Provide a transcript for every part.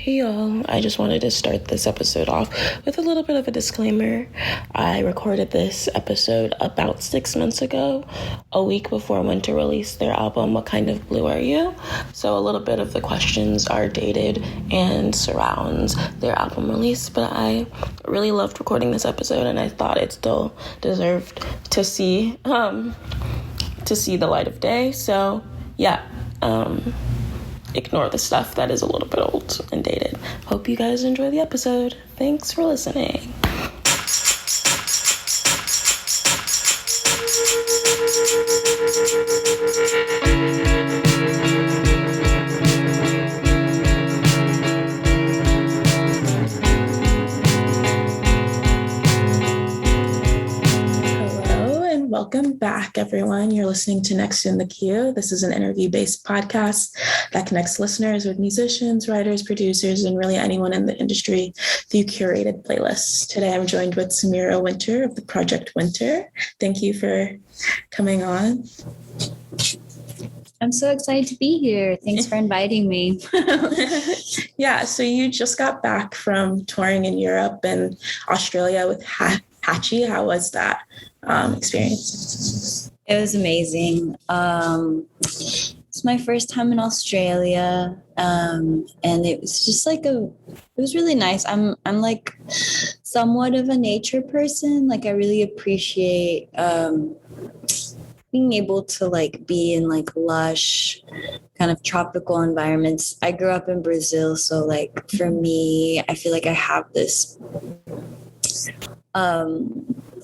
Hey y'all, I just wanted to start this episode off with a little bit of a disclaimer. I recorded this episode about 6 months ago, a week before Winter released their album, What Kind of Blue Are You? So a little bit of the questions are dated and surrounds their album release, but I really loved recording this episode and I thought it still deserved to see the light of day. So yeah, ignore the stuff that is a little bit old and dated. Hope you guys enjoy the episode. Thanks for listening. Welcome back, everyone. You're listening to Next in the Queue. This is an interview-based podcast that connects listeners with musicians, writers, producers, and really anyone in the industry through curated playlists. Today, I'm joined with Samira Winter of the Project Winter. Thank you for coming on. I'm so excited to be here. Thanks for inviting me. Yeah, so you just got back from touring in Europe and Australia with Hachi. How was that experience? It was amazing. It's my first time in Australia, and it was just it was really nice. I'm like somewhat of a nature person. Like I really appreciate being able to be in lush kind of tropical environments. I grew up in Brazil, so for me, I feel like I have this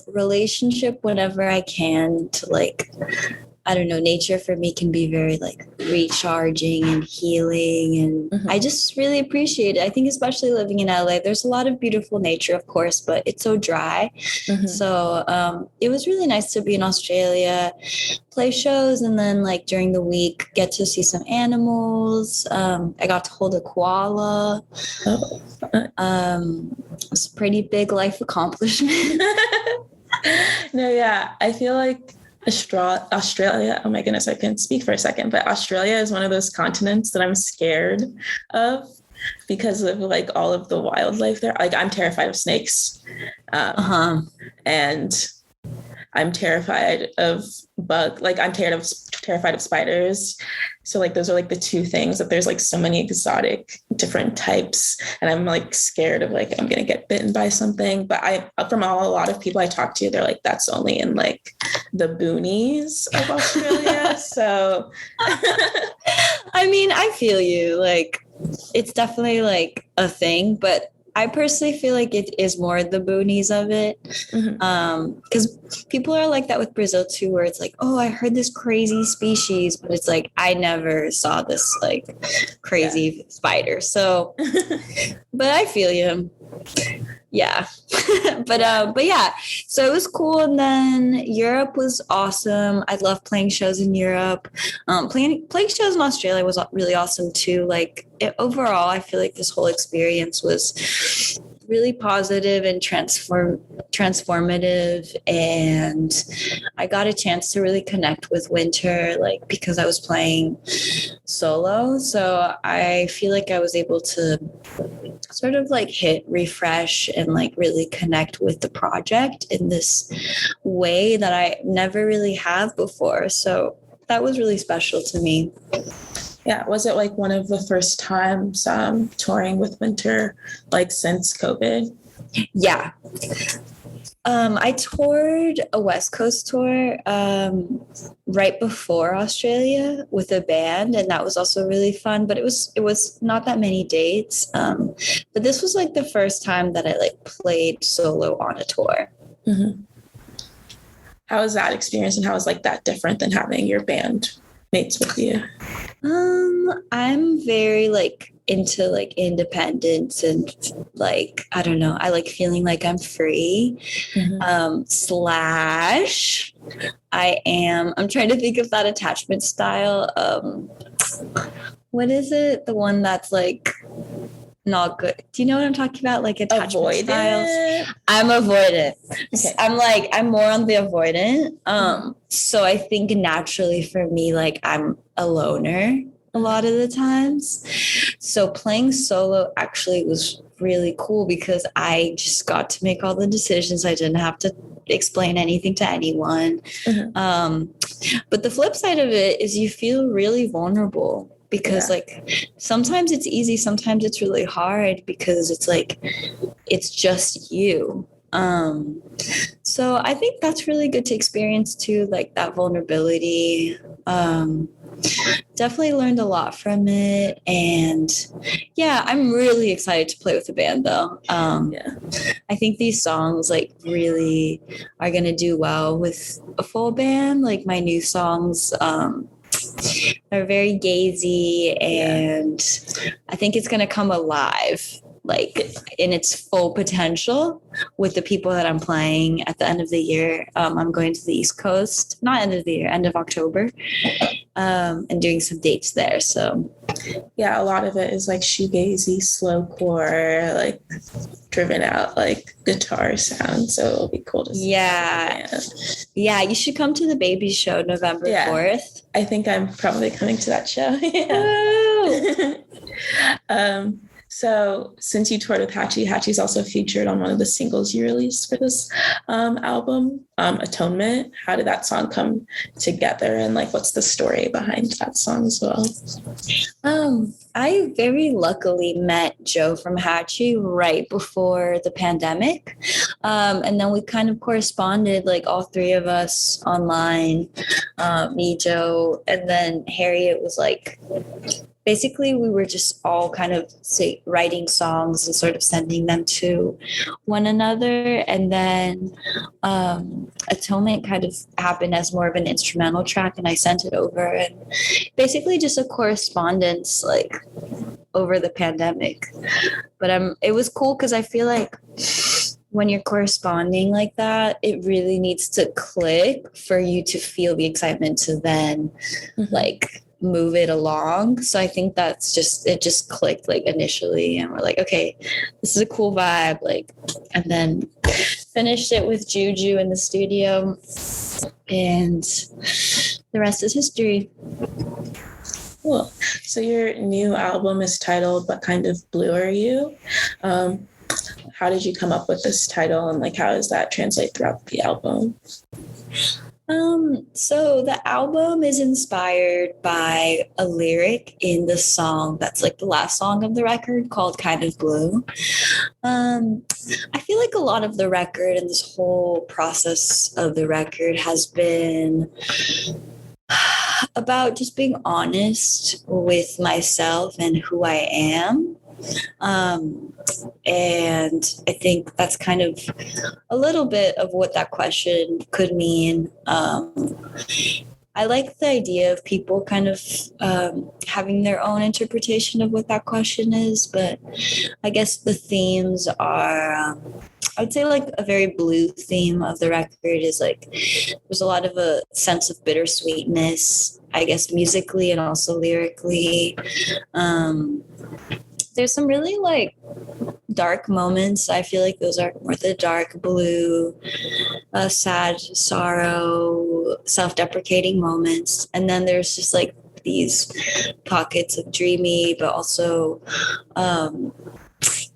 relationship whenever I can to I don't know, nature for me can be very recharging and healing, and I just really appreciate it. I think especially living in LA, there's a lot of beautiful nature, of course, but it's so dry. So it was really nice to be in Australia, play shows, and then during the week get to see some animals. I got to hold a koala. It's a pretty big life accomplishment. No, yeah, I feel like Australia, oh my goodness, I can't speak for a second, but Australia is one of those continents that I'm scared of because of all of the wildlife there. I'm terrified of snakes. And I'm terrified of I'm terrified of spiders. So those are the two things that there's so many exotic different types. And I'm scared of I'm going to get bitten by something. But from a lot of people I talk to, they're that's only in the boonies of Australia. So I mean, I feel you. It's definitely a thing, but I personally feel like it is more the boonies of it. Because people are like that with Brazil too, where it's oh, I heard this crazy species, but it's I never saw this crazy spider. So, but I feel you. Yeah. but yeah, so it was cool. And then Europe was awesome. I love playing shows in Europe. Playing shows in Australia was really awesome too. Overall, I feel this whole experience was really positive and transformative, and I got a chance to really connect with Winter because I was playing solo, so I feel I was able to sort of hit refresh and really connect with the project in this way that I never really have before. So that was really special to me. Yeah, was it one of the first times touring with Winter since COVID? Yeah. I toured a West Coast tour right before Australia with a band, and that was also really fun. But it was not that many dates. But this was the first time that I played solo on a tour. How was that experience, and how was that different than having your band mates with you? I'm very into independence and I don't know, I feeling I'm free. I'm trying to think of that attachment style. What is it? The one that's not good. Do you know what I'm talking about? Attachment avoidant styles. I'm avoidant. Okay. I'm more on the avoidant. So I think naturally for me, I'm a loner. a lot of the times. So playing solo actually was really cool because I just got to make all the decisions. I didn't have to explain anything to anyone. But the flip side of it is you feel really vulnerable because like sometimes it's easy, sometimes it's really hard because it's like it's just you. So I think that's really good to experience too, like that vulnerability. Definitely learned a lot from it, and yeah, I'm really excited to play with the band though. I think these songs like really are gonna do well with a full band. Like my new songs are very gazy, and I think it's gonna come alive like in its full potential with the people that I'm playing at the end of the year. I'm going to the East Coast, not end of the year, end of October, and doing some dates there. So yeah, a lot of it is like shoegazy, slowcore, like driven out like guitar sound. So it'll be cool to see. Yeah, you should come to the baby show November 4th. I think I'm probably coming to that show. So since you toured with Hatchie's also featured on one of the singles you released for this album, Atonement. How did that song come together, and like what's the story behind that song as well? I very luckily met Joe from Hatchie right before the pandemic. And then we kind of corresponded, like all three of us online, me, Joe, and then Harriet was like, basically we were just all kind of writing songs and sort of sending them to one another. And then Atonement kind of happened as more of an instrumental track, and I sent it over, and basically just a correspondence like over the pandemic. But it was cool because I feel like when you're corresponding like that, it really needs to click for you to feel the excitement to then like move it along. So I think it just clicked like initially, and we're like, okay, this is a cool vibe, like, and then finished it with Juju in the studio, and the rest is history. Cool. So your new album is titled What Kind of Blue Are You? How did you come up with this title, and like how does that translate throughout the album? So the album is inspired by a lyric in the song that's like the last song of the record called Kind of Blue. I feel like a lot of the record and this whole process of the record has been about just being honest with myself and who I am. And I think that's kind of a little bit of what that question could mean. I like the idea of people kind of having their own interpretation of what that question is, but I guess the themes are, I'd say like a very blue theme of the record is like, there's a lot of a sense of bittersweetness, I guess, musically and also lyrically. There's some really like dark moments. I feel like those are more the dark blue, sad sorrow, self-deprecating moments. And then there's just like these pockets of dreamy, but also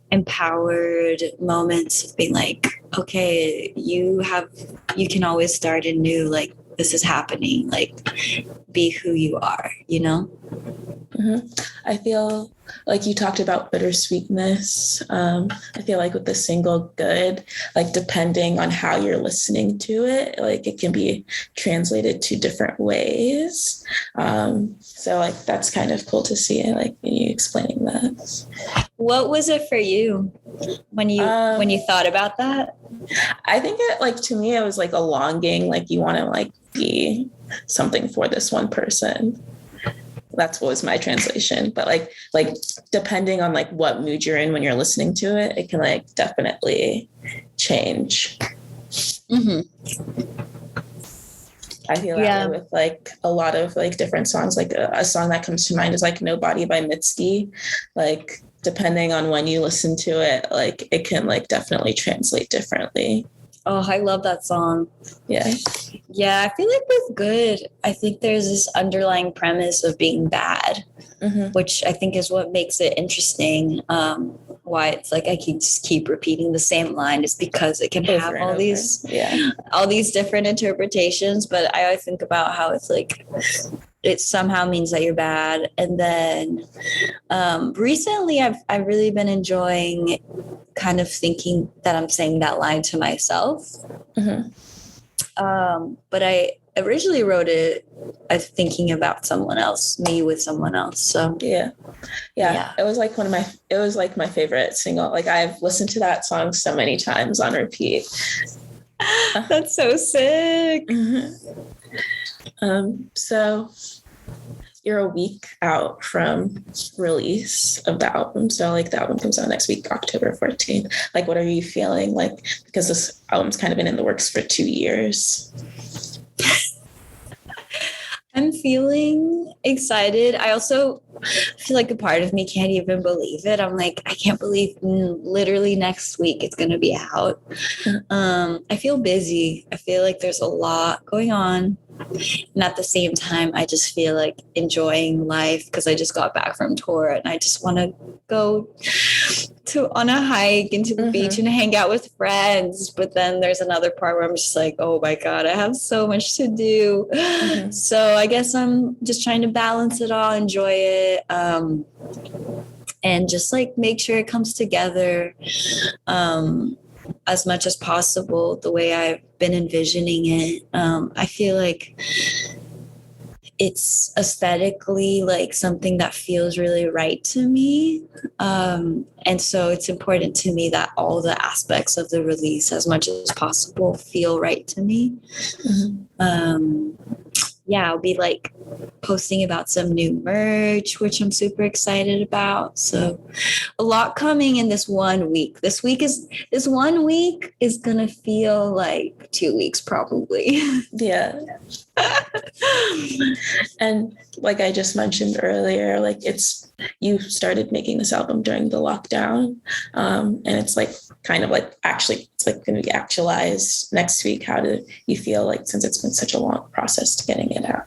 empowered moments of being like, okay, you can always start anew. Like, this is happening. Like, be who you are, you know? I feel like you talked about bittersweetness. I feel like with the single Good, like depending on how you're listening to it, like it can be translated to different ways. So like that's kind of cool to see, like you explaining that. What was it for you when you thought about that? I think it, like, to me, it was like a longing, like you want to like be something for this one person. That's what was my translation. But like depending on like what mood you're in when you're listening to it, it can like definitely change. I feel that way with like a lot of like different songs. Like a song that comes to mind is like Nobody by Mitski. Like depending on when you listen to it, like it can like definitely translate differently. Oh, I love that song. Yeah. Yeah, I feel like with good, I think there's this underlying premise of being bad, which I think is what makes it interesting. Why it's like I can just keep repeating the same line is because it can have all these different interpretations. But I always think about how it's like it somehow means that you're bad. And then recently I've really been enjoying kind of thinking that I'm saying that line to myself. But I originally wrote it thinking about someone else, me with someone else. So yeah. It was like my favorite single. Like I've listened to that song so many times on repeat. That's so sick. So you're a week out from release of the album. So like the album comes out next week, October 14th. Like, what are you feeling like? Because this album's kind of been in the works for 2 years. I'm feeling excited. I also feel like a part of me can't even believe it. I'm like, I can't believe literally next week it's going to be out. I feel busy. I feel like there's a lot going on. And at the same time, I just feel like enjoying life because I just got back from tour and I just want to go on a hike into the beach and hang out with friends. But then there's another part where I'm just like, oh my God, I have so much to do. So I guess I'm just trying to balance it all, enjoy it, and just like make sure it comes together as much as possible the way I've been envisioning it. I feel like it's aesthetically like something that feels really right to me. And so it's important to me that all the aspects of the release as much as possible feel right to me. I'll be like posting about some new merch, which I'm super excited about. So a lot coming in this 1 week. This 1 week is gonna feel like 2 weeks probably. Yeah. And like I just mentioned earlier, like you started making this album during the lockdown. And it's like kind of like actually it's like going to be actualized next week. How do you feel like since it's been such a long process to getting it out?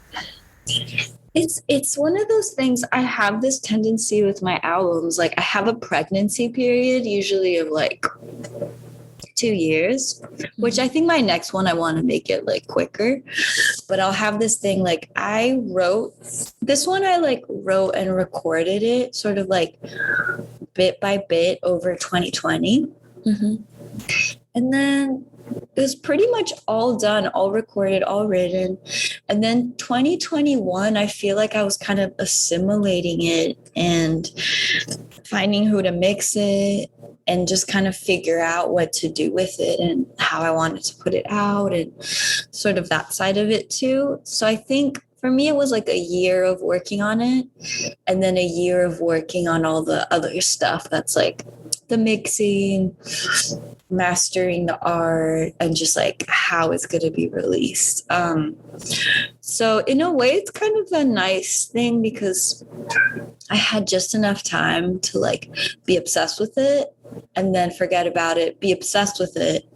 It's one of those things. I have this tendency with my albums. Like I have a pregnancy period usually of like 2 years, which I think my next one, I want to make it like quicker, but I'll have this thing. Like I wrote this one, I like wrote and recorded it sort of like bit by bit over 2020. And then it was pretty much all done, all recorded, all written. And then 2021, I feel like I was kind of assimilating it and finding who to mix it and just kind of figure out what to do with it and how I wanted to put it out and sort of that side of it too. So I think for me, it was like a year of working on it and then a year of working on all the other stuff that's like the mixing, mastering the art, and just like how it's going to be released. So in a way, it's kind of a nice thing because I had just enough time to like be obsessed with it and then forget about it, be obsessed with it,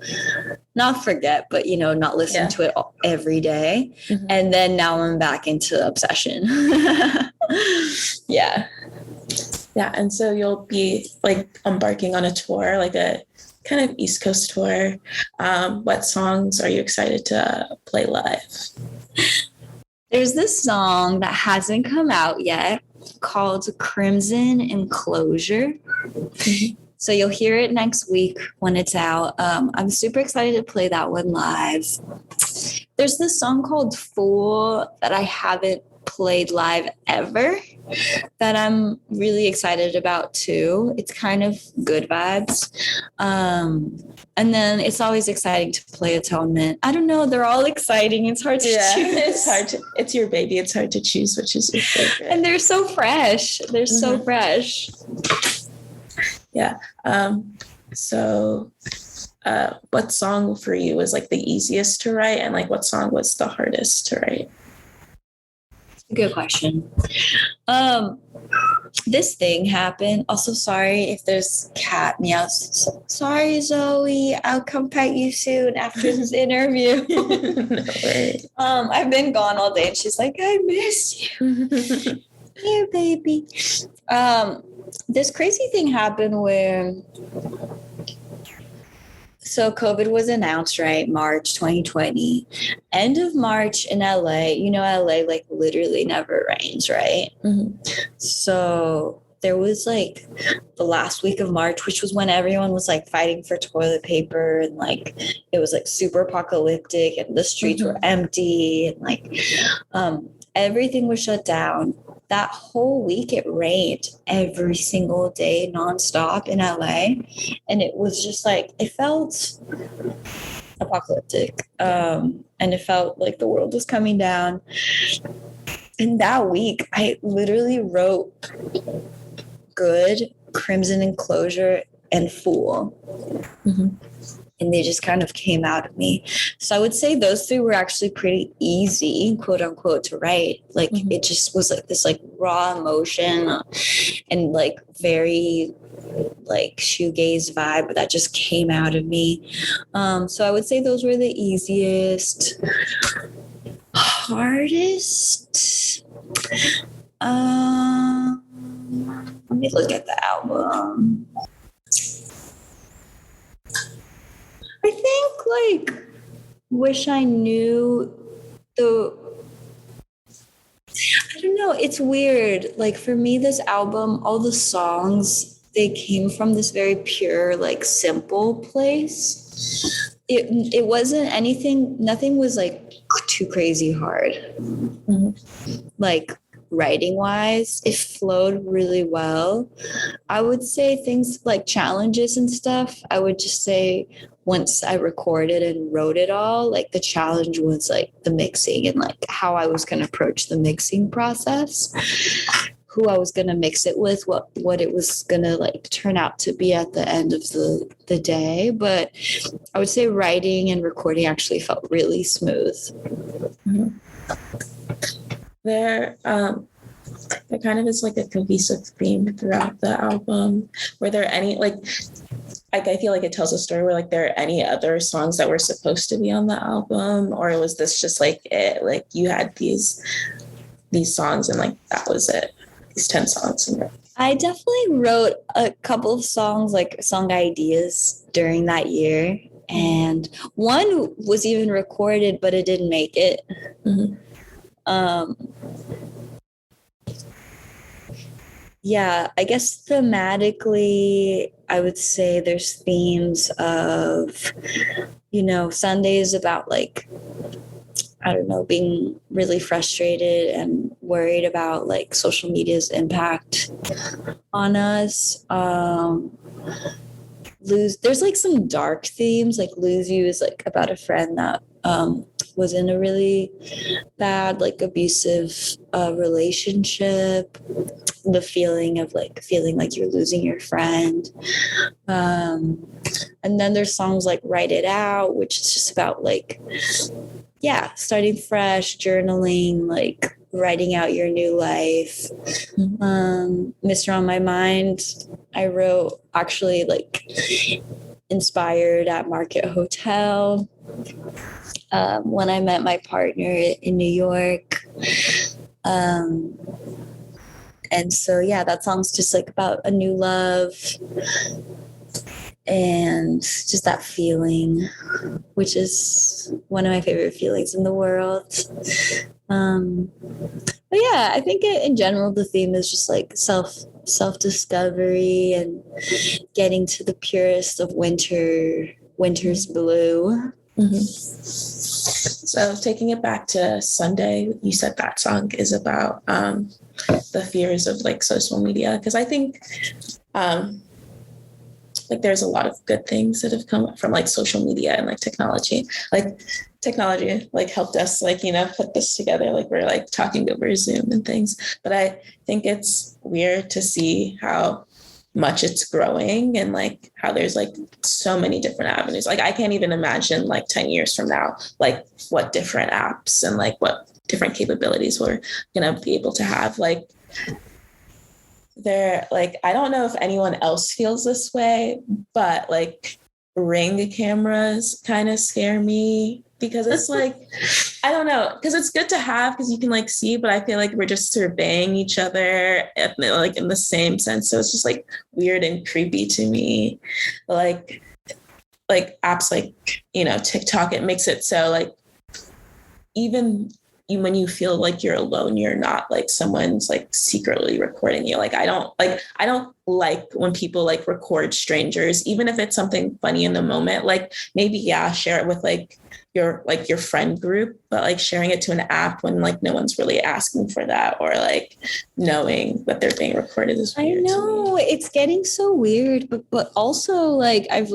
not forget, but, you know, not listen to it every day. And then now I'm back into obsession. Yeah. And so you'll be like embarking on a tour, like a kind of East Coast tour. What songs are you excited to play live? There's this song that hasn't come out yet called Crimson Enclosure. So you'll hear it next week when it's out. I'm super excited to play that one live. There's this song called Fool that I haven't played live ever that I'm really excited about too. It's kind of good vibes. And then it's always exciting to play Atonement. I don't know. They're all exciting. It's hard to choose. It's your baby. It's hard to choose which is your favorite. And they're so fresh. They're so fresh. Yeah. So what song for you was like the easiest to write and like what song was the hardest to write? Good question. this thing happened. Also, sorry if there's cat meows. Sorry, Zoe. I'll come pet you soon after this interview. No worries. I've been gone all day, and she's like, I miss you. Here, baby. This crazy thing happened where, so COVID was announced, right? March 2020. End of March in LA. You know, LA like literally never rains, right? Mm-hmm. So there was like the last week of March, which was when everyone was like fighting for toilet paper, and like it was like super apocalyptic, and the streets were empty, and like everything was shut down. That whole week it rained every single day nonstop in LA. And it was just like, it felt apocalyptic. And it felt like the world was coming down. And that week I literally wrote Good, Crimson Enclosure, and Fool. Mm-hmm. And they just kind of came out of me. So I would say those three were actually pretty easy, quote unquote, to write. Like it just was like this like raw emotion and like very like shoegaze vibe that just came out of me. So I would say those were the easiest. Hardest. Let me look at the album. I think like Wish I Knew I don't know, it's weird. Like for me, this album, all the songs, they came from this very pure, like simple place. It wasn't anything, nothing was like too crazy hard. Mm-hmm. Like writing wise, it flowed really well. I would say things like challenges and stuff, I would just say once I recorded and wrote it all, like the challenge was like the mixing and like how I was going to approach the mixing process, who I was going to mix it with, what it was going to like turn out to be at the end of the day. But I would say writing and recording actually felt really smooth. Mm-hmm. There kind of is like a cohesive theme throughout the album. Were there any like I feel like it tells a story where like there are any other songs that were supposed to be on the album, or was this just like it, like you had these songs and like that was it, these 10 songs? I definitely wrote a couple of songs, like song ideas during that year, and one was even recorded but it didn't make it. Mm-hmm. Yeah, I guess thematically, I would say there's themes of, you know, Sundays about like, I don't know, being really frustrated and worried about like social media's impact on us. There's like some dark themes, like Lose You is like about a friend that was in a really bad, like abusive relationship. The feeling of like feeling like you're losing your friend. And then there's songs like Write It Out, which is just about like, yeah, starting fresh, journaling, like writing out your new life. Mr. On My Mind, I wrote actually like inspired at Market Hotel when I met my partner in New York. And so, yeah, that song's just like about a new love and just that feeling, which is one of my favorite feelings in the world. But yeah, I think in general, the theme is just like self-discovery and getting to the purest of winter's blue. Mm-hmm. So taking it back to Sunday, you said that song is about the fears of like social media, because I think like there's a lot of good things that have come from like social media and like technology. Like technology like helped us like, you know, put this together, like we're like talking over Zoom and things. But I think it's weird to see how much it's growing and like how there's like so many different avenues. Like I can't even imagine like 10 years from now, like what different apps and like what different capabilities we're going to be able to have. Like they're like, I don't know if anyone else feels this way, but like Ring cameras kind of scare me because it's like, I don't know, because it's good to have because you can like see, but I feel like we're just surveying each other like in the same sense. So it's just like weird and creepy to me. Like apps like, TikTok, it makes it so like even when you feel like you're alone, you're not like someone's like secretly recording you. Like I don't like when people like record strangers, even if it's something funny in the moment. Like maybe share it with like your friend group, but like sharing it to an app when like no one's really asking for that, or like knowing that they're being recorded is weird. I know it's getting so weird, but also like I've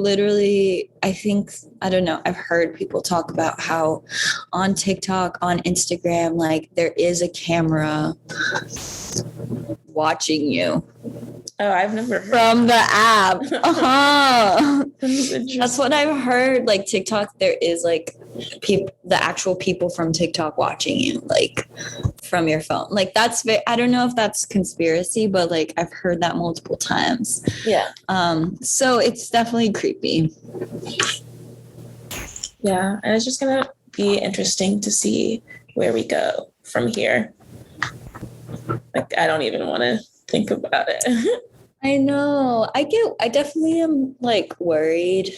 heard people talk about how on TikTok, on Instagram, like there is a camera watching you. Oh, I've never heard from the app. That's what I've heard. Like TikTok, there is like the actual people from TikTok watching you, like from your phone. Like I don't know if that's conspiracy, but like I've heard that multiple times. Yeah. So it's definitely creepy. Yeah, and it's just gonna be interesting to see where we go from here. Like I don't even want to think about it. I know. I definitely am like worried.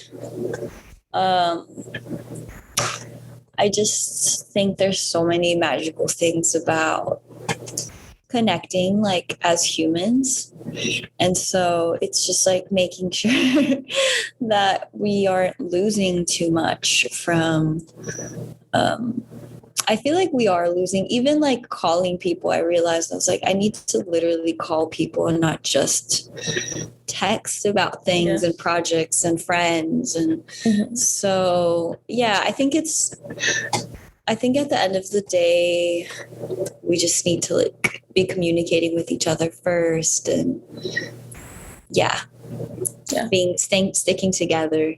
I just think there's so many magical things about connecting like as humans. And so it's just like making sure that we aren't losing too much from I feel like we are losing, even like calling people. I realized I was like, I need to literally call people and not just text about things and projects and friends. And so, I think at the end of the day, we just need to like be communicating with each other first and sticking together.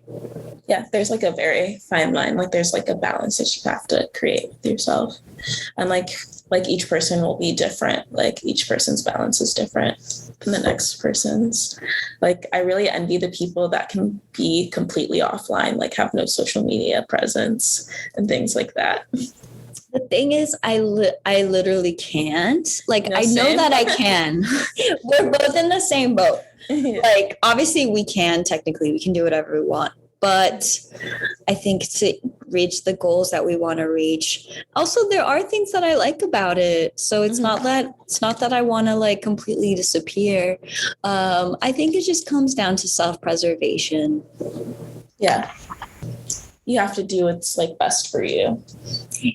Yeah, there's like a very fine line. Like there's like a balance that you have to create with yourself. And like each person will be different. Like each person's balance is different than the next person's. Like I really envy the people that can be completely offline, like have no social media presence and things like that. The thing is, I literally can't. Like, I know that I can. We're both in the same boat. Yeah. Like, obviously, we can do whatever we want. But I think to reach the goals that we want to reach, also there are things that I like about it. So it's not that I want to like completely disappear. I think it just comes down to self-preservation. Yeah. You have to do what's like best for you.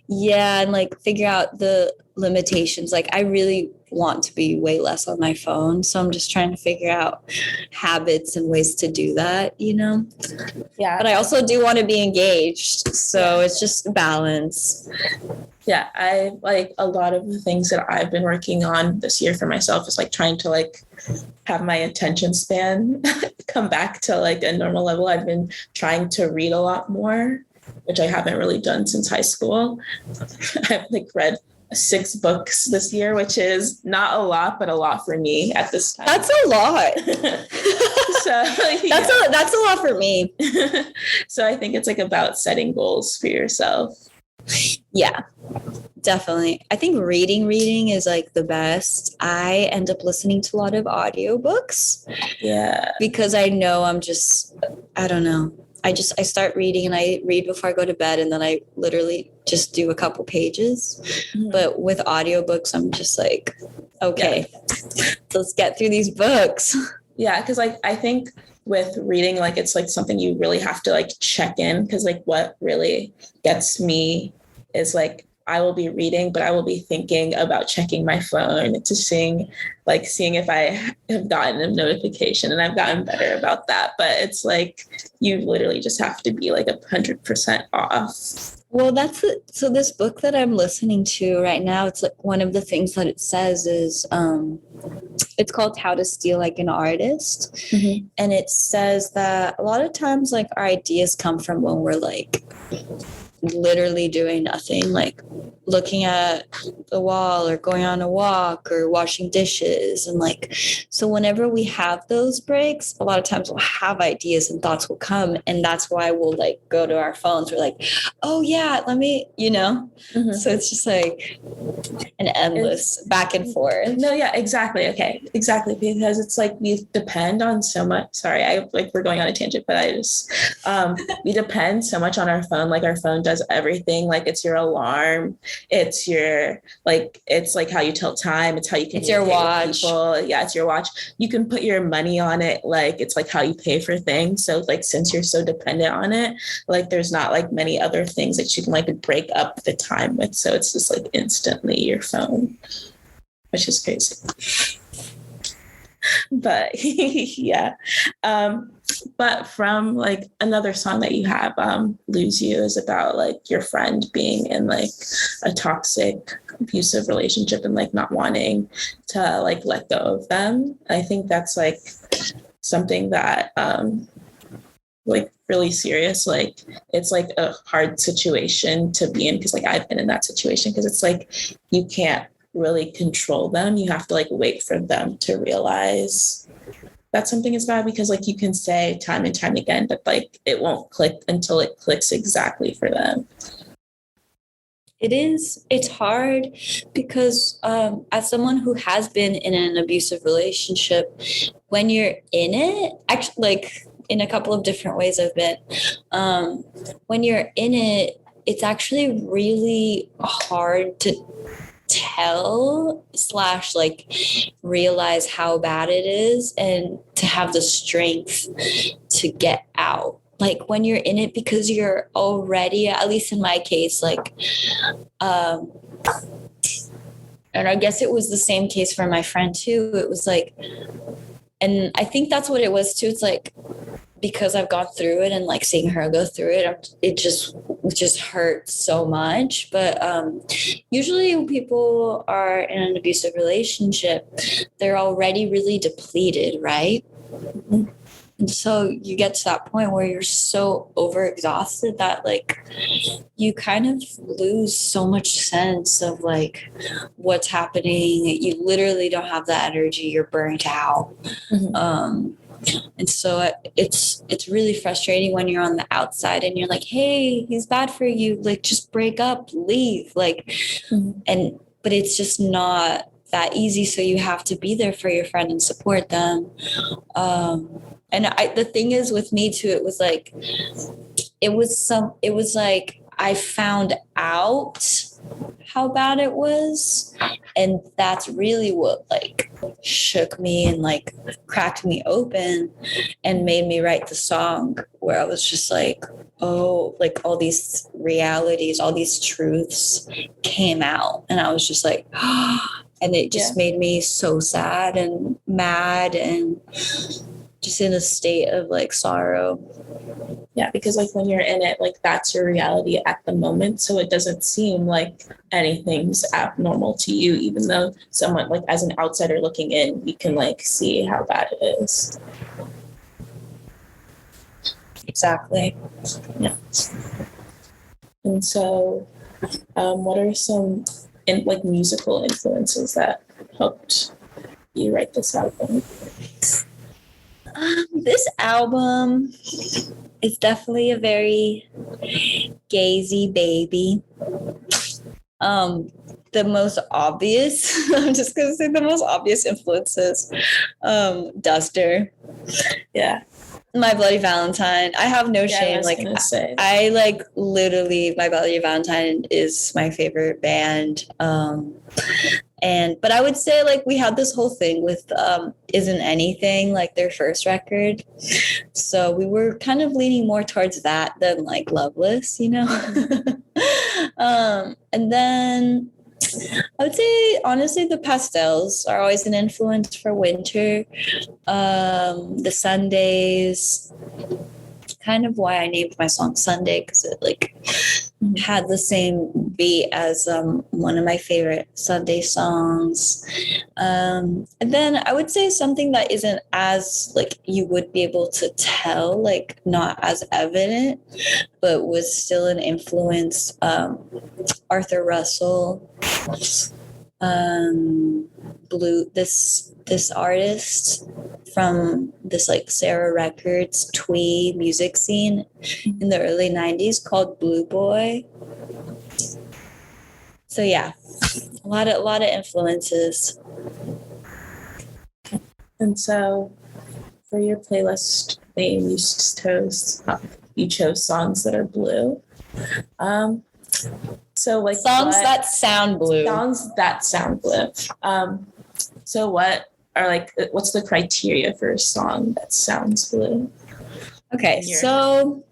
Yeah, and like figure out the limitations. Like I really want to be way less on my phone, so I'm just trying to figure out habits and ways to do that, Yeah. But I also do want to be engaged, so it's just a balance. Yeah, I like a lot of the things that I've been working on this year for myself is like trying to like have my attention span come back to like a normal level. I've been trying to read a lot more, which I haven't really done since high school. I've like read 6 books this year, which is not a lot, but a lot for me at this time. That's a lot. So that's a lot for me. So I think it's like about setting goals for yourself. Yeah, definitely. I think reading is like the best. I end up listening to a lot of audiobooks. Yeah. Because I know I don't know. I start reading and I read before I go to bed, and then I literally just do a couple pages. Mm-hmm. But with audiobooks, I'm just like, okay, let's get through these books. Yeah, because like I think with reading, like it's like something you really have to like check in, because like what really gets me is like I will be reading, but I will be thinking about checking my phone to seeing if I have gotten a notification, and I've gotten better about that. But it's like you literally just have to be like 100% off. Well, so this book that I'm listening to right now, it's like one of the things that it says is it's called How to Steal Like an Artist. Mm-hmm. And it says that a lot of times like our ideas come from when we're like literally doing nothing, like looking at the wall or going on a walk or washing dishes. And like, so whenever we have those breaks, a lot of times we'll have ideas and thoughts will come. And that's why we'll like go to our phones. We're like, oh yeah, let me, So it's just like an endless back and forth. No, yeah, exactly. Okay, exactly. Because it's like we depend on so much. Sorry, we're going on a tangent, but we depend so much on our phone. Like our phone does everything. Like it's your alarm. It's like how you tell time. It's how you can. It's your watch. Yeah, it's your watch. You can put your money on it. Like it's like how you pay for things. So like since you're so dependent on it, like there's not like many other things that you can like break up the time with. So it's just like instantly your phone, which is crazy. But yeah. But from like another song that you have, Lose You, is about like your friend being in like a toxic abusive relationship and like not wanting to like let go of them. I think that's like something that like really serious. Like it's like a hard situation to be in, because like I've been in that situation, because it's like you can't really control them. You have to like wait for them to realize that something is bad, because like you can say time and time again, but like it won't click until it clicks exactly for them. It's hard because as someone who has been in an abusive relationship, when you're in it, actually, like in a couple of different ways I've been, when you're in it, it's actually really hard to tell / like realize how bad it is and to have the strength to get out. Like when you're in it, because you're already, at least in my case, like and I guess it was the same case for my friend too. It was like, and I think that's what it was too. It's like, because I've gone through it and like seeing her go through it, it just hurts so much. But usually when people are in an abusive relationship, they're already really depleted, right? And so you get to that point where you're so overexhausted that like you kind of lose so much sense of like what's happening. You literally don't have the energy. You're burnt out. And so it's really frustrating when you're on the outside and you're like, hey, he's bad for you. Like, just break up, leave. Like, but it's just not that easy. So you have to be there for your friend and support them. And the thing is with me too, it was like I found out how bad it was, and that's really what like shook me and like cracked me open and made me write the song, where I was just like, oh, like all these realities, all these truths came out, and I was just like and it just made me so sad and mad and just in a state of like sorrow. Yeah, because like when you're in it, like that's your reality at the moment. So it doesn't seem like anything's abnormal to you, even though someone like as an outsider looking in, you can like see how bad it is. Exactly. Yeah. And so what are some like musical influences that helped you write this album? This album is definitely a very gazy baby. The most obvious, I'm just gonna say the most obvious influences, Duster. Yeah. My Bloody Valentine. I have no shame. Like I like literally My Bloody Valentine is my favorite band. But I would say like we had this whole thing with Isn't Anything, like their first record. So we were kind of leaning more towards that than like Loveless, you know? And then I would say honestly the Pastels are always an influence for winter. The Sundays, kind of why I named my song Sunday, because it like had the same beat as one of my favorite Sunday songs. And then I would say something that isn't as like you would be able to tell, like not as evident, but was still an influence. Arthur Russell, Blue. This artist from this like Sarah Records twee music scene in the early 90s called Blue Boy. So yeah, a lot of influences. And so for your playlist name, you chose songs that are blue. So like songs that sound blue. Songs that sound blue. So what's the criteria for a song that sounds blue? Okay, so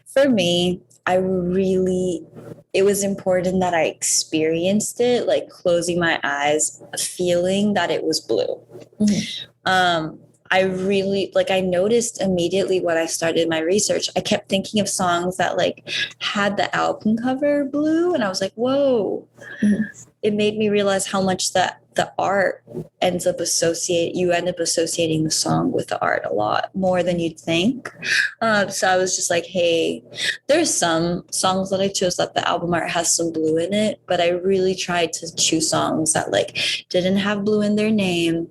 for me, it was important that I experienced it, like closing my eyes, feeling that it was blue. Mm-hmm. I noticed immediately when I started my research, I kept thinking of songs that like had the album cover blue. And I was like, whoa, mm-hmm. It made me realize how much that the art you end up associating the song with the art a lot more than you'd think. So I was just like, hey, there's some songs that I chose that the album art has some blue in it, but I really tried to choose songs that like didn't have blue in their name,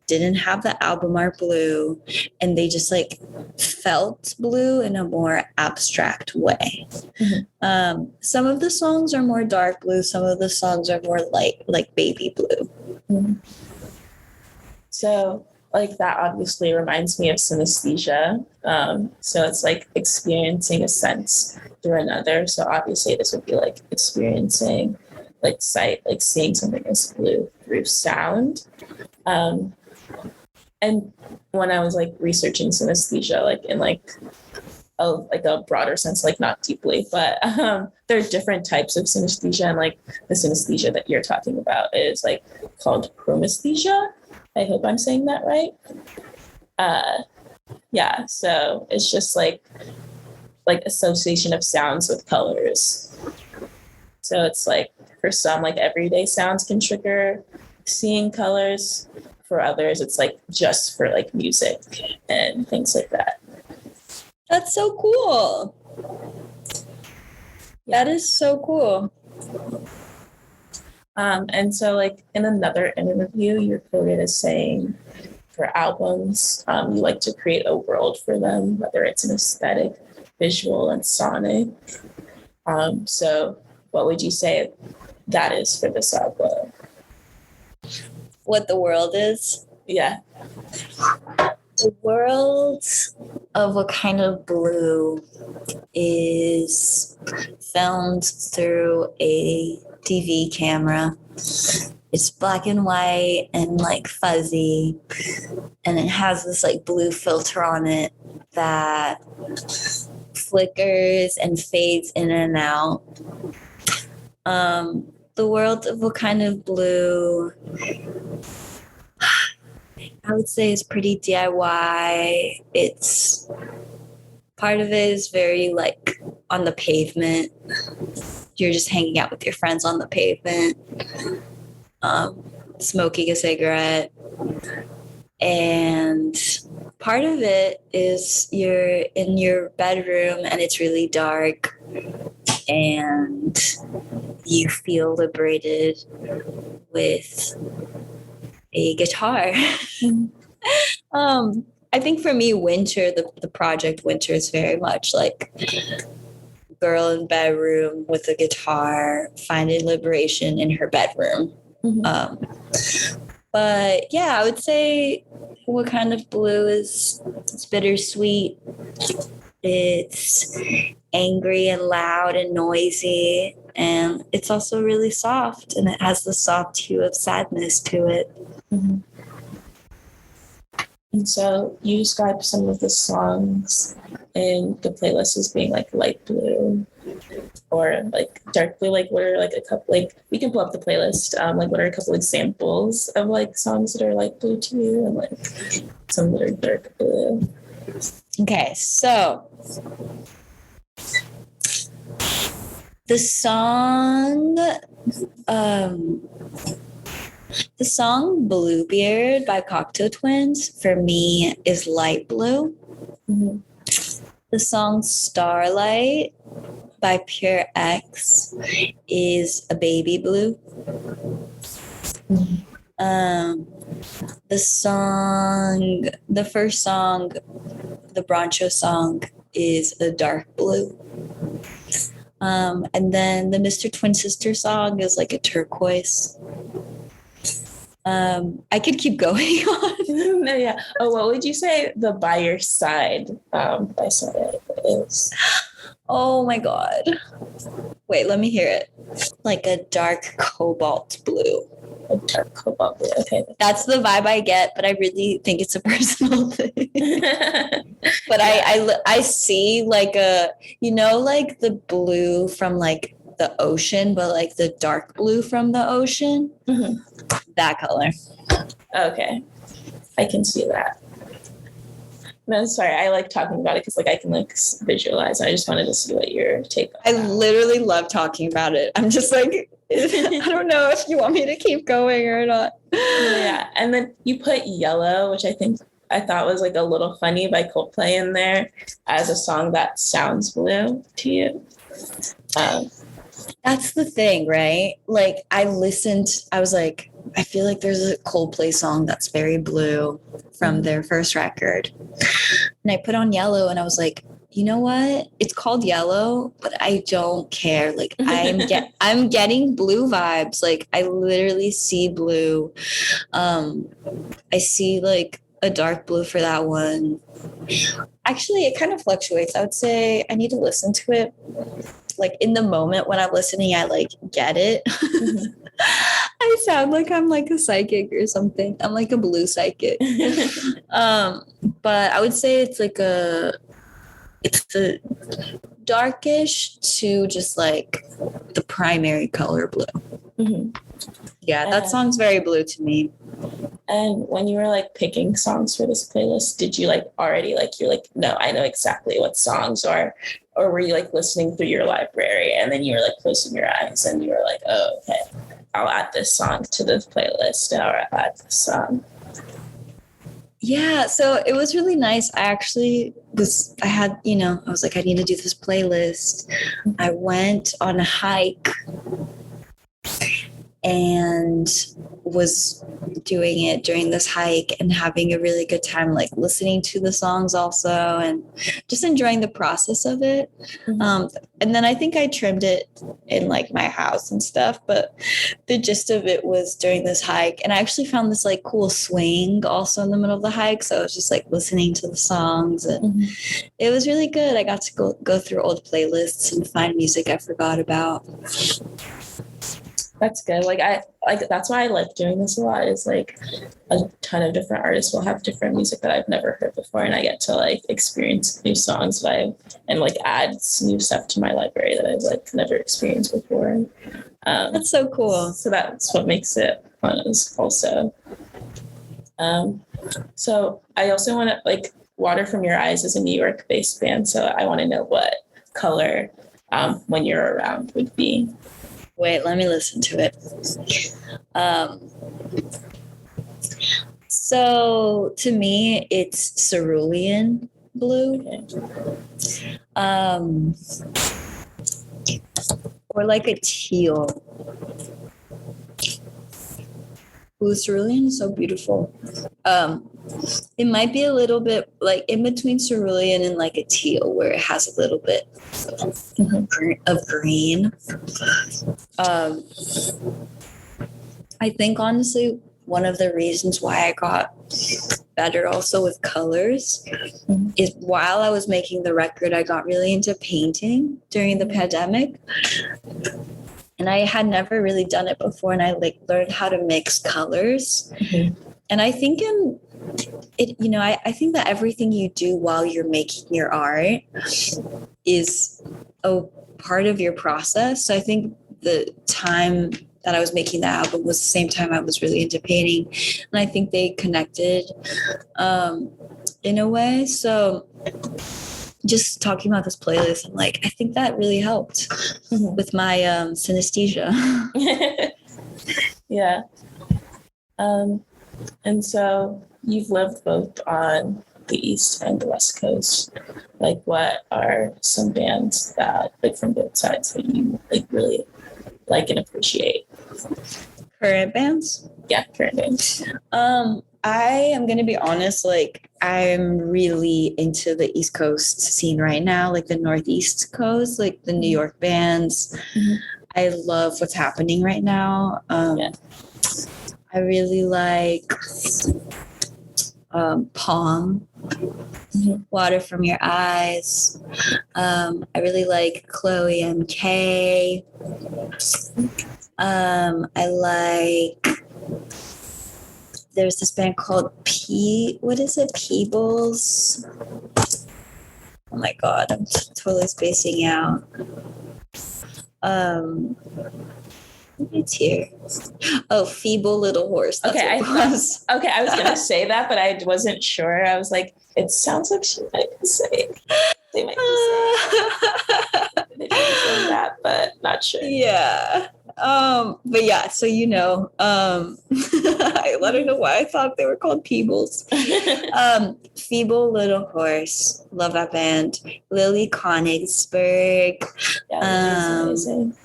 didn't have the album art blue, and they just like felt blue in a more abstract way. Mm-hmm. Some of the songs are more dark blue, some of the songs are more like baby blue. Mm-hmm. So like that obviously reminds me of synesthesia. So it's like experiencing a sense through another. So obviously this would be like experiencing like sight, like seeing something as blue through sound. And when I was like researching synesthesia, like in like a broader sense, like not deeply, but there are different types of synesthesia, and like the synesthesia that you're talking about is like called chromesthesia. I hope I'm saying that right. Yeah, so it's just like association of sounds with colors. So it's like for some, like everyday sounds can trigger seeing colors. For others, it's like just for like music and things like that. That's so cool. That is so cool. And so like in another interview, you're quoted as saying for albums, you like to create a world for them, whether it's an aesthetic, visual, and sonic. So what would you say that is for this album? What the world is? Yeah. The world of What Kind of Blue is filmed through a TV camera. It's black and white and like fuzzy, and it has this like blue filter on it that flickers and fades in and out. The world of What Kind of Blue, I would say, is pretty DIY. It's part of it is very like on the pavement. You're just hanging out with your friends on the pavement, smoking a cigarette. And part of it is you're in your bedroom and it's really dark and you feel liberated with a guitar. I think for me, Winter, the project Winter is very much like girl in bedroom with a guitar, finding liberation in her bedroom. Mm-hmm. But yeah, I would say What Kind of Blue is it's bittersweet. It's angry and loud and noisy. And it's also really soft, and it has the soft hue of sadness to it. Mm-hmm. And so you describe some of the songs in the playlist as being like light blue or like dark blue. Like what are like a couple, like we can pull up the playlist. Like what are a couple examples of like songs that are light blue to you and like some that are dark blue? Okay, so The song, the song Bluebeard by Cocteau Twins for me is light blue. Mm-hmm. The song Starlight by Pure X is a baby blue. The first song, the Broncho song, is a dark blue. And then the Mr. Twin Sister song is like a turquoise. I could keep going on. No, yeah. Oh, what would you say the By Your Side by Starlight is? Oh my God. Wait, let me hear it. Like a dark cobalt blue. A dark cobalt blue. Okay. That's the vibe I get, but I really think it's a personal thing. But yeah. I see like like the blue from like the ocean, but like the dark blue from the ocean. Mm-hmm. That color. Okay. I can see that. No, sorry. I like talking about it because like I can like visualize. I just wanted to see what your take on I literally love talking about it. I'm just like, I don't know if you want me to keep going or not. Yeah. And then you put Yellow, which I thought was like a little funny by Coldplay in there as a song that sounds blue to you. That's the thing, right? Like I was like, I feel like there's a Coldplay song that's very blue from their first record. And I put on Yellow and I was like, you know what? It's called Yellow, but I don't care. Like I'm getting blue vibes. Like I literally see blue. I see like a dark blue for that one. Actually, it kind of fluctuates. I would say I need to listen to it. Like in the moment when I'm listening, I like get it. Mm-hmm. I sound like I'm like a psychic or something. I'm like a blue psychic. But I would say it's the darkish to just like the primary color blue. Mm-hmm. Yeah, that song's very blue to me. And when you were like picking songs for this playlist, did you like already like you're like, no, I know exactly what songs are, or were you like listening through your library and then you were like closing your eyes and you were like, oh, okay, I'll add this song to the playlist or I'll add this song? Yeah, so it was really nice. I was like, I need to do this playlist. I went on a hike and was doing it during this hike and having a really good time, like listening to the songs also and just enjoying the process of it. Mm-hmm. And then I think I trimmed it in like my house and stuff, but the gist of it was during this hike. And I actually found this like cool swing also in the middle of the hike. So I was just like listening to the songs and It was really good. I got to go through old playlists and find music I forgot about. That's good. Like that's why I like doing this a lot, is like a ton of different artists will have different music that I've never heard before, and I get to like experience new songs and like add new stuff to my library that I've like never experienced before. That's so cool. So that's what makes it fun also. So I also want to like Water From Your Eyes is a New York based band, so I want to know what color When You're Around would be. Wait, let me listen to it. So to me, it's cerulean blue. Okay. Or like a teal. Blue cerulean is so beautiful. It might be a little bit like in between cerulean and like a teal, where it has a little bit of green. I think honestly, one of the reasons why I got better also with colors is while I was making the record, I got really into painting during the pandemic. And I had never really done it before, and I like learned how to mix colors. Mm-hmm. And I think I think that everything you do while you're making your art is a part of your process. So I think the time that I was making that album was the same time I was really into painting, and I think they connected in a way. So just talking about this playlist, I'm like, I think that really helped with my synesthesia. Yeah. And so you've lived both on the East and the West Coast. Like, what are some bands that, like, from both sides that you like really like and appreciate? Current bands? Yeah, current bands. I am gonna be honest, like I'm really into the East Coast scene right now, like the Northeast Coast, like the New York bands. Mm-hmm. I love what's happening right now. I really like Palm, Water from Your Eyes. I really like Chloe MK. I like, there's this band called Peebles? Oh my God, I'm totally spacing out. It's here. Oh, Feeble Little Horse. That's okay, I was gonna say that, but I wasn't sure. I was like, it sounds like she might be saying. They might be saying that, but not sure. Yeah. But yeah, so I don't know why I thought they were called Peebles. Feeble Little Horse. Love that band. Lily Konigsberg. Yeah, amazing.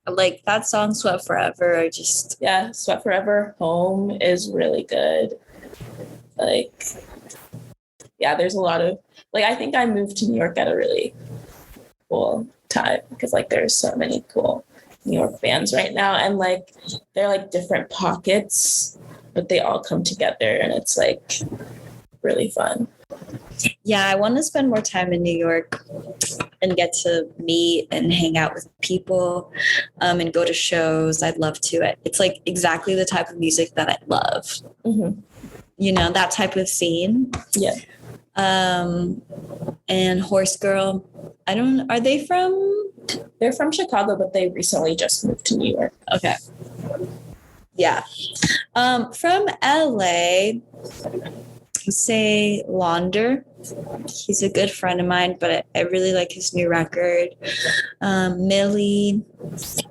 Like that song Sweat Forever, Sweat Forever. Home is really good. Like, yeah, there's a lot of, like, I think I moved to New York at a really cool time because, like, there's so many cool New York bands right now, and like they're like different pockets, but they all come together and it's like really fun. Yeah, I want to spend more time in New York and get to meet and hang out with people, and go to shows. I'd love to. It's like exactly the type of music that I love. Mm-hmm. You know, that type of scene. Yeah. And Horse Girl. Are they from? They're from Chicago, but they recently just moved to New York. Okay. Yeah. From LA, say Launder. He's a good friend of mine, but I really like his new record. Millie.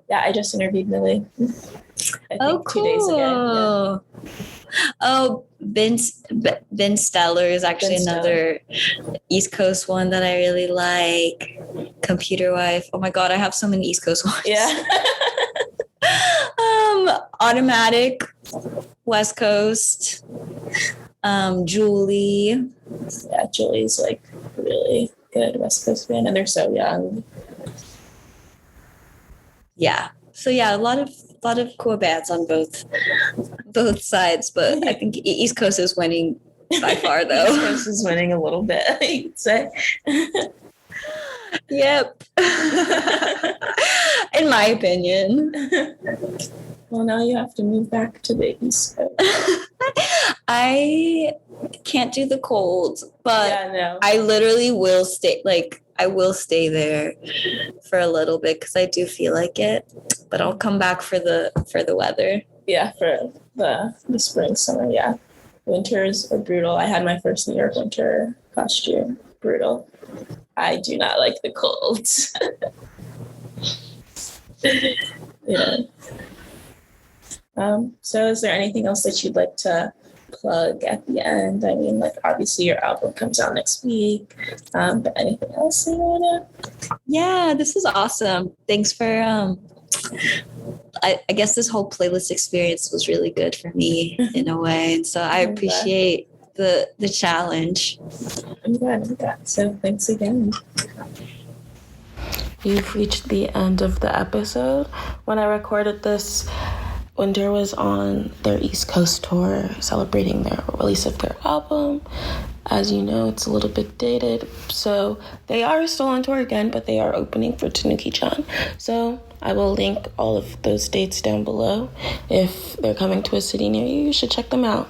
Yeah, I just interviewed Millie. I think cool. 2 days ago. Yeah. Oh, Ben Steller is actually another East Coast one that I really like. Computer Wife. Oh my God, I have so many East Coast ones. Yeah. Automatic, West Coast. Julie. Yeah, Julie's like really good West Coast band, and they're so young. Yeah. So yeah, a lot of cool bands on both sides, but I think East Coast is winning by far, though. East Coast is winning a little bit, you'd say. Yep. In my opinion. Well, now you have to move back to the East Coast. I can't do the cold, but yeah, no. I literally will stay. Like I will stay there for a little bit because I do feel like it. But I'll come back for the weather. Yeah, for the spring, summer. Yeah, winters are brutal. I had my first New York winter last year. Brutal. I do not like the cold. Yeah. So is there anything else that you'd like to plug at the end? I mean, like, obviously your album comes out next week, but anything else you want to? Yeah, this is awesome. Thanks for, I guess this whole playlist experience was really good for me in a way. And so I appreciate the challenge. I'm glad. So thanks again. You've reached the end of the episode. When I recorded this, Winter was on their East Coast tour celebrating their release of their album. As you know, it's a little bit dated, so they are still on tour again, but they are opening for Tanuki-chan. So I will link all of those dates down below. If they're coming to a city near you, you should check them out.